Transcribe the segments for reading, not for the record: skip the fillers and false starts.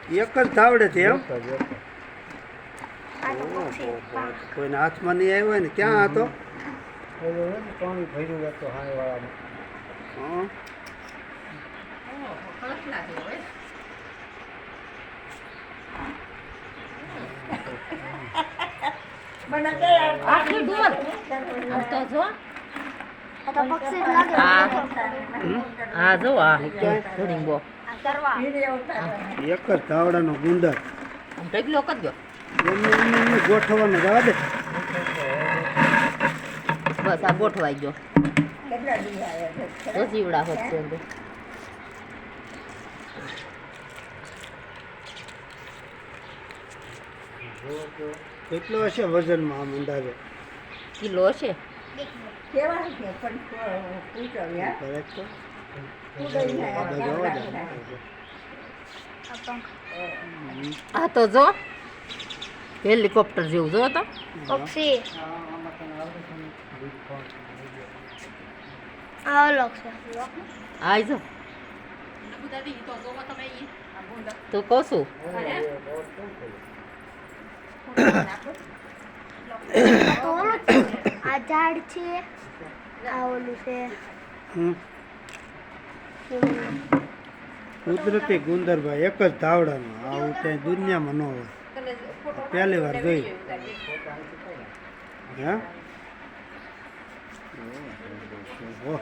એક જ ધાવડેથી એમ એક જ, એક જ. કોઈને હાથમાં નહીં આવ્યો હોય ને ક્યાં હતો? ઓલું નથી પાણી ભર્યું હતું હાંયવાળામાં. હં. આખી ડોર આમ તો જો આ જો આ ઘણી બો એક જ ધાવડાનો ગુંદર આમ ઢગલો કરજો એમને ગોઠવવાનો જવા દે. બસ આ ગોઠવાઈ ગયો તો જીવડા હોત છે અંદર. કેટલો હશે વજનમાં આમ અંદાજે? કિલો હશે કરેક્ટ તો જવા દે. આ તો જો હેલિકોપ્ટર જેવું જો તો પક્ષી આ લોક છે આ જો તો કહું છું તો ઓલું છે. આ ઝાડ છે આ ઓલું છે હમ. કુદરતી ગુંદરભાઈ એક જ ધાવડાનો આવું ક્યાંય દુનિયામાં ન હોય. પહેલી વાર જોઈ. હે ઓહો,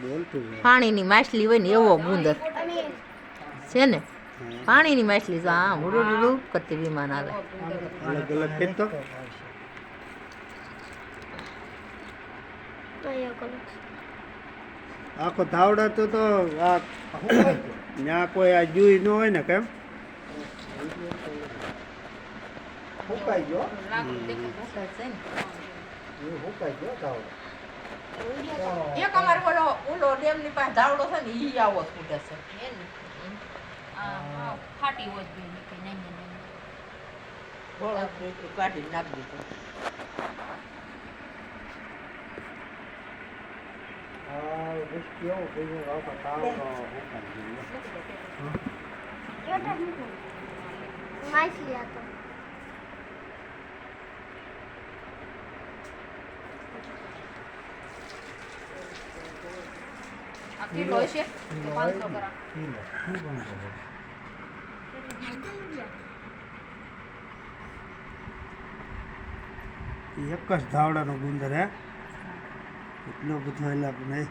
બોલતું જાય. પાણીની માછલી હોય ને એવો ગુંદર અને છે ને પાણીની માછલી જો આમ ઉડું કરતી વિમાન આવે અલગ અલગ કીધો. અહીંયા કલર આખો ધાવડા તો આ ત્યાં કોઈ આ જુઈ ન હોય ને કેમ? હુકાઈ ગયો ધાવડો. એક અમારે ઓલો ડેમ ની પાસે ધાવડો છે ને ઈ આવો ફૂટે છે ફાટી હોય કાઢી નાખી દીધું. આ વૃષ્ટિ એવું થઈ ગયું આખો ધાવડો હુકાઈ ગયો. માછલી આ તો આ કિલો છે 500 ગ્રામ. કિલો. શું કામ કરે? એક જ ધાવડાનો ગુંદર હે એટલો બધો એટલે નહીં.